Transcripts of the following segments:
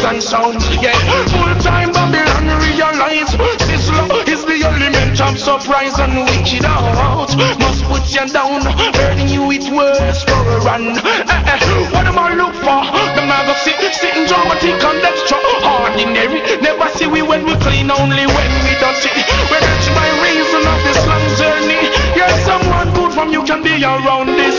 and sound. Yeah, full time Babylon realize this law is the element of surprise and wicked out. Must put you down, burning you with words for a run. What am I look for? The man go sitting dramatic and extra ordinary. Never see we when we clean, only when we dirty. We're that's by reason of this long journey. Yes, someone good from you can be around this.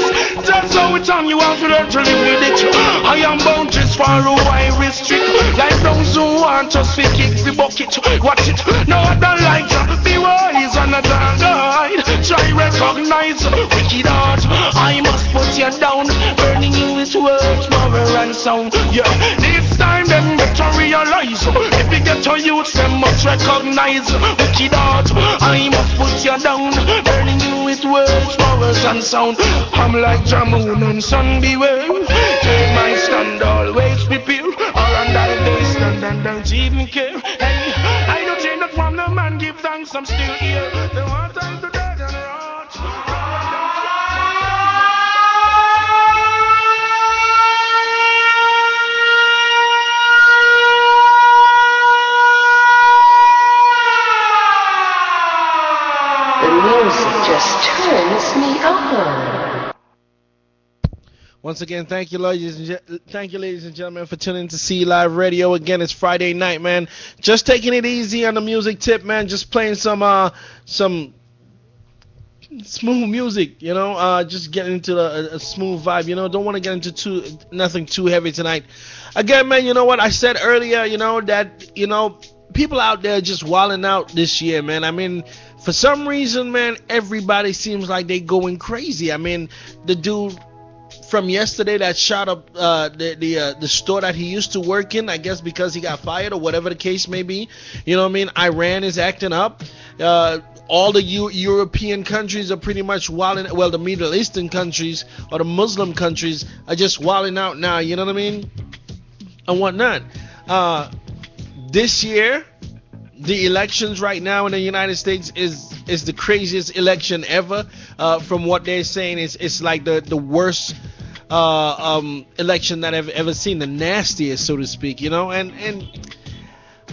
That's how it's on, you have to learn to live with it. I am boundaries far away restrict. Like those who want us to kick the bucket. Watch it, no other light. Be wise and not guide. Try recognize wicked heart. I must put you down, burning you with words, moral and sound. Yeah, this time them better realize. If you get to youth, them must recognize wicked heart. I must put you down, burning you with words, morals and sound. I'm like Jamoon and sun, beware. Take my stand, always prepare. Or on that day stand and don't even care. Hey, I don't take that from the man, give thanks, I'm still here. They want time to dead and rot. The music just turns me on. Once again, thank you, ladies and gentlemen, for tuning in to C Live Radio. Again, it's Friday night, man. Just taking it easy on the music tip, man. Just playing some smooth music, you know. Just getting into a smooth vibe, you know. Don't want to get into nothing too heavy tonight. Again, man, you know what I said earlier, you know, that, you know, people out there just wilding out this year, man. I mean, for some reason, man, everybody seems like they going crazy. I mean, the dude from yesterday that shot up the store that he used to work in, I guess because he got fired or whatever the case may be. You know what I mean? Iran is acting up. All the European countries are pretty much wilding. Well, the Middle Eastern countries or the Muslim countries are just wilding out now. You know what I mean? And whatnot. This year, the elections right now in the United States is the craziest election ever. From what they're saying, it's like the worst election that I've ever seen, the nastiest, so to speak, you know. And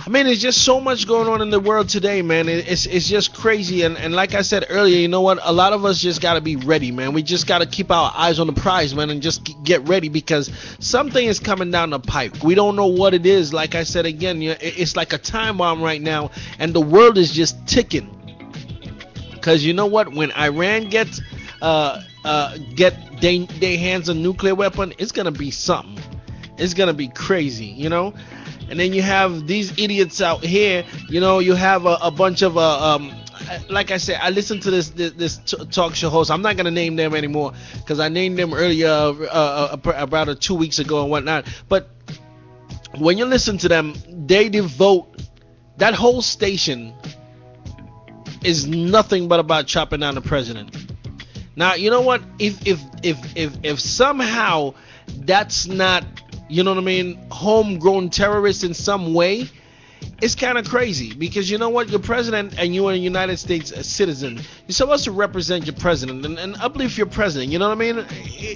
I mean, there's just so much going on in the world today, man. It's just crazy. And like I said earlier, you know what? A lot of us just got to be ready, man. We just got to keep our eyes on the prize, man, and just get ready because something is coming down the pipe. We don't know what it is. Like I said again, you know, it's like a time bomb right now, and the world is just ticking. Because you know what? When Iran gets their hands on nuclear weapon, it's gonna be something. It's gonna be crazy, you know. And then you have these idiots out here, you know. You have a bunch of like I said, I listened to this talk show host. I'm not gonna name them anymore because I named them earlier about 2 weeks ago and whatnot. But when you listen to them, they devote that whole station is nothing but about chopping down the president. Now, you know what? If somehow that's not, you know what I mean, homegrown terrorists in some way, it's kind of crazy because you know what? You're president and you are a United States citizen. You're supposed to represent your president and uplift your president. You know what I mean?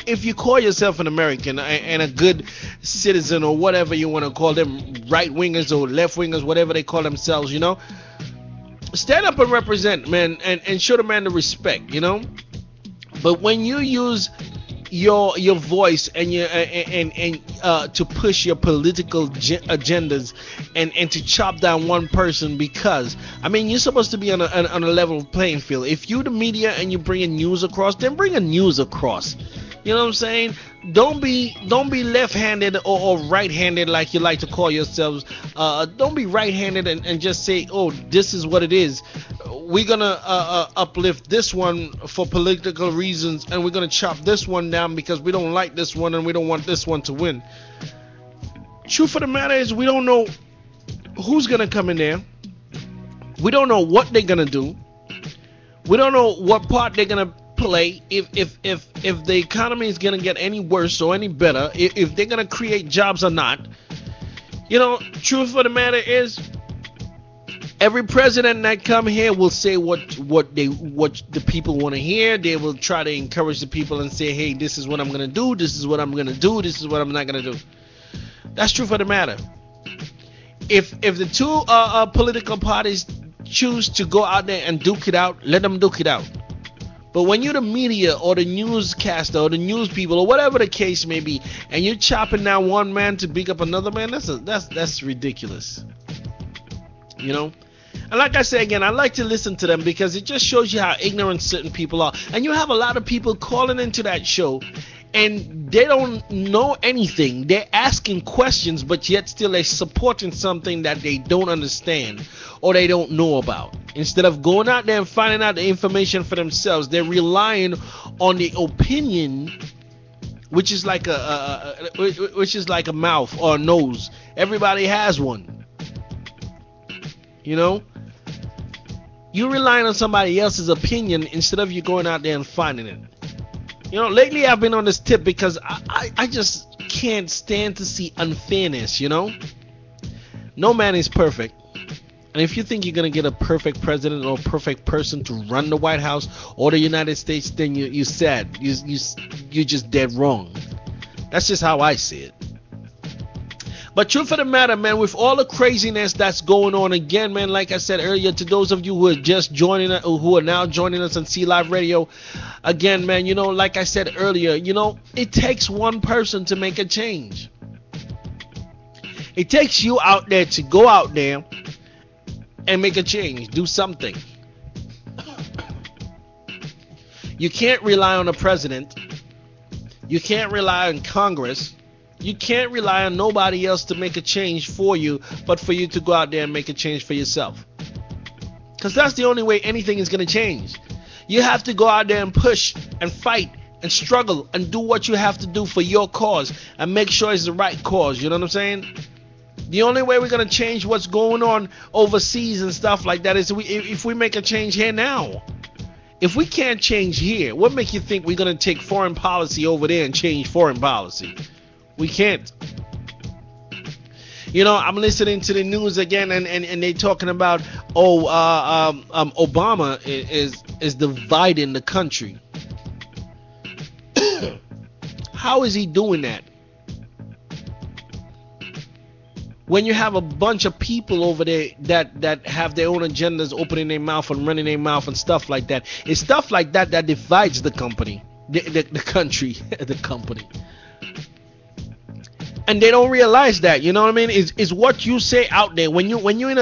If you call yourself an American and a good citizen or whatever you want to call them, right wingers or left wingers, whatever they call themselves, you know, stand up and represent, man, and show the man the respect, you know. But when you use your voice and to push your political agendas and to chop down one person, because I mean you're supposed to be on a level playing field. If you the media and you bring news across, then bring a news across. You know what I'm saying? Don't be left-handed or right-handed like you like to call yourselves. Don't be right-handed and just say, oh, this is what it is. We're gonna uplift this one for political reasons, and we're gonna chop this one down because we don't like this one and we don't want this one to win. Truth of the matter is, we don't know who's gonna come in there. We don't know what they're gonna do. We don't know what part they're gonna play, if the economy is gonna get any worse or any better, if they're gonna create jobs or not. You know, truth of the matter is, every president that come here will say what the people want to hear. They will try to encourage the people and say, hey, this is what I'm gonna do, this is what I'm gonna do, this is what I'm not gonna do. That's truth of the matter. If the two political parties choose to go out there and duke it out, let them duke it out. But when you're the media or the newscaster or the news people or whatever the case may be, and you're chopping down one man to beat up another man, that's ridiculous. You know? And like I say again, I like to listen to them because it just shows you how ignorant certain people are. And you have a lot of people calling into that show and they don't know anything. They're asking questions, but yet still they're supporting something that they don't understand or they don't know about. Instead of going out there and finding out the information for themselves, they're relying on the opinion, which is like a mouth or a nose. Everybody has one. You know, you're relying on somebody else's opinion instead of you going out there and finding it. You know, lately I've been on this tip because I just can't stand to see unfairness, you know. No man is perfect. And if you think you're going to get a perfect president or a perfect person to run the White House or the United States, then you're sad. You're just dead wrong. That's just how I see it. But truth of the matter, man, with all the craziness that's going on, again, man, like I said earlier, to those of you who are just joining us, who are now joining us on C Live Radio, again, man, you know, like I said earlier, you know, it takes one person to make a change. It takes you out there to go out there and make a change, do something. You can't rely on the president. You can't rely on Congress. You can't rely on nobody else to make a change for you, but for you to go out there and make a change for yourself. Because that's the only way anything is going to change. You have to go out there and push and fight and struggle and do what you have to do for your cause and make sure it's the right cause. You know what I'm saying? The only way we're going to change what's going on overseas and stuff like that is if we make a change here now. If we can't change here, what makes you think we're going to take foreign policy over there and change foreign policy? We can't. You know, I'm listening to the news again, and they talking about Obama is dividing the country. How is he doing that? When you have a bunch of people over there that have their own agendas, opening their mouth and running their mouth and stuff like that, it's stuff like that that divides the company, the country, the company. And they don't realize that, you know what I mean? Is what you say out there when you're in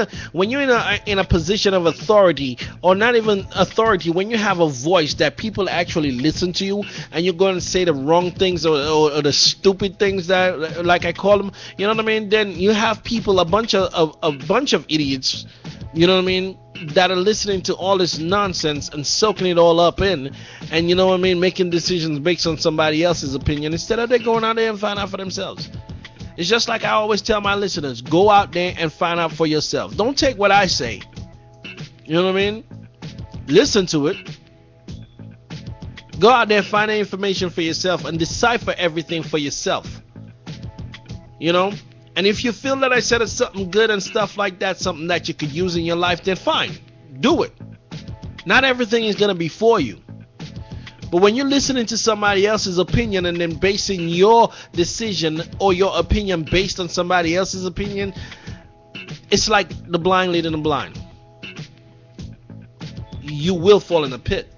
a position of authority, or not even authority, when you have a voice that people actually listen to you, and you're going to say the wrong things or the stupid things that, like I call them, you know what I mean? Then you have people, a bunch of idiots, you know what I mean, that are listening to all this nonsense and soaking it all up in, and you know what I mean, making decisions based on somebody else's opinion instead of they going out there and find out for themselves. It's just like I always tell my listeners, go out there and find out for yourself. Don't take what I say. You know what I mean? Listen to it. Go out there and find the information for yourself and decipher everything for yourself. You know? And if you feel that I said it's something good and stuff like that, something that you could use in your life, then fine. Do it. Not everything is going to be for you. But when you're listening to somebody else's opinion and then basing your decision or your opinion based on somebody else's opinion, it's like the blind leading the blind. You will fall in the pit.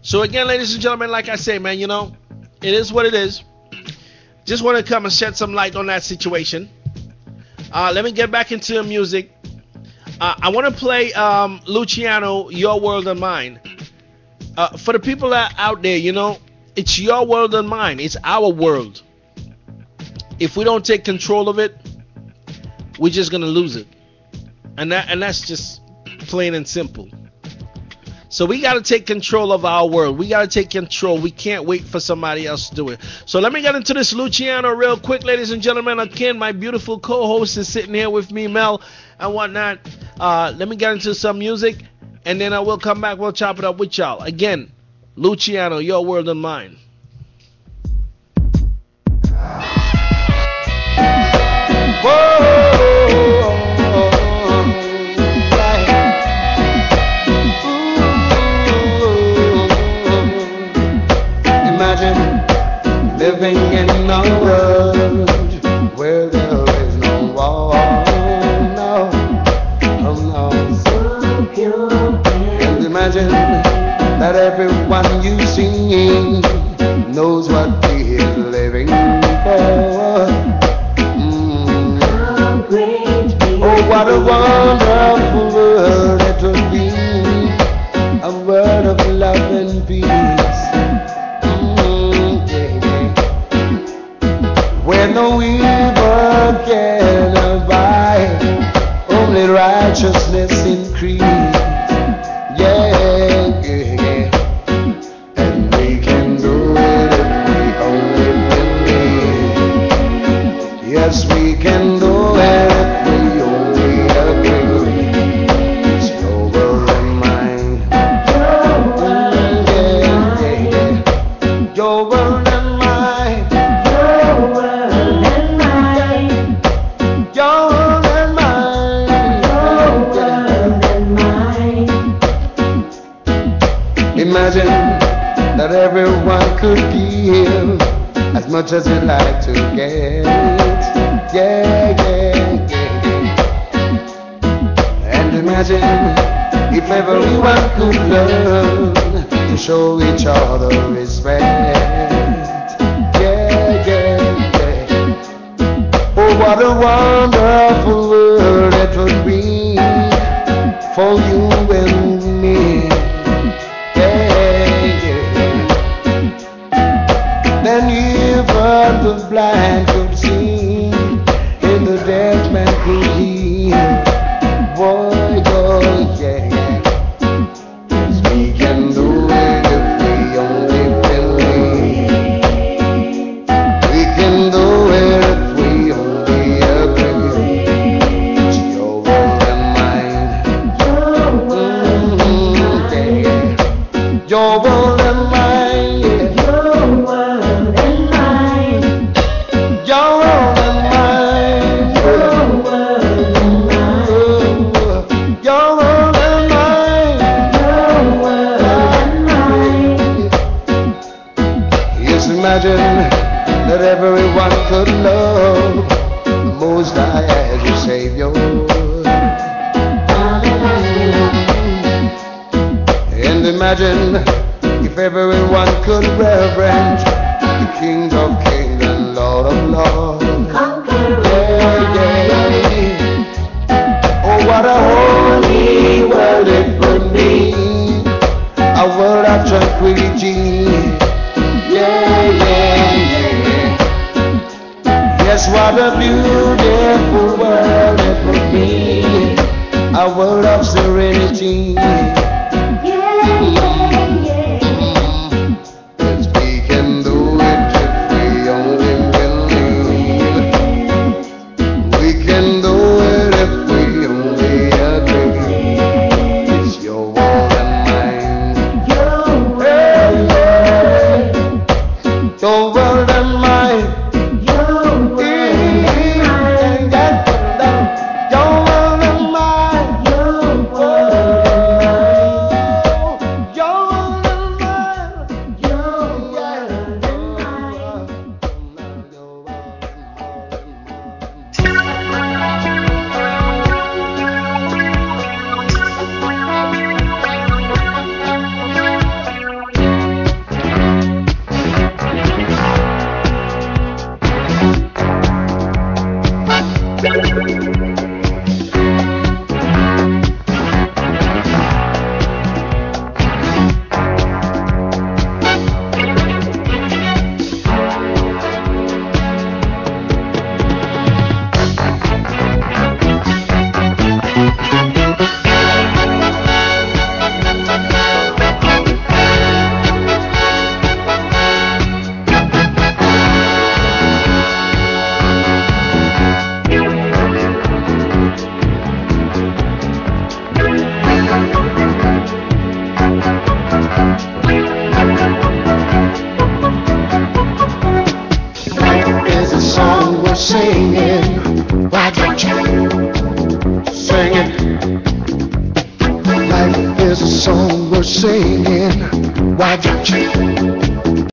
So again, ladies and gentlemen, like I say, man, you know, it is what it is. Just want to come and shed some light on that situation. Let me get back into the music. I want to play Luciano, Your World and Mine. For the people that are out there, you know, it's your world and mine. It's our world. If we don't take control of it, we're just going to lose it. And that's just plain and simple. So we got to take control of our world. We got to take control. We can't wait for somebody else to do it. So let me get into this Luciano real quick, ladies and gentlemen. Again, my beautiful co-host is sitting here with me, Mel, and whatnot. Let me get into some music, and then I will come back. We'll chop it up with y'all. Again, Luciano, Your World and Mine. living in a world where there is no war. No, oh no. And imagine that everyone you see knows what he is living for. Oh, what a wonderful world it would be, a world of love and peace, where no evil can abide, only righteousness increase. Yeah, yeah. And we can do it if we only believe. Yes, we can do it if we only agree. It's your world and mine. Yeah, yeah, yeah. Your world and mine. Your world and mine. Your world and mine. Your world and mine. Imagine that everyone could give as much as you'd like to get. Yeah, yeah, yeah. And imagine if everyone could learn to show each other respect. Yeah, yeah, yeah. Oh, what a wonderful world it would be for you and me. Then even the blind could see, and the deaf man could hear. Boy, boy, yeah, yeah. Yes, we can do it if we only believe. We can do it if we only agree. It's your world and mine. Your world and mine. Yeah, yeah. Your world and mine. Yeah. Your world and mine. Your world and mine. Your world and mine. Your world and mine. Your world and mine. Yes, imagine that everyone could love the Most High as your Savior. And imagine if everyone could reverence the King of Kings and Lord of Lords. Yeah, yeah. Oh, what a holy world it would be, a world of tranquility. Yeah, yeah, yeah. Yes, what a beautiful world it would be, a world of serenity. Yes, we can do it if we only believe. We can do it if we only agree. It's your world and mine. Your world and mine. Your world and mine. Your world and mine. Your world and mine. Your world and mine. Your world singing. Why don't you sing it? Life is a song worth singing. Why don't you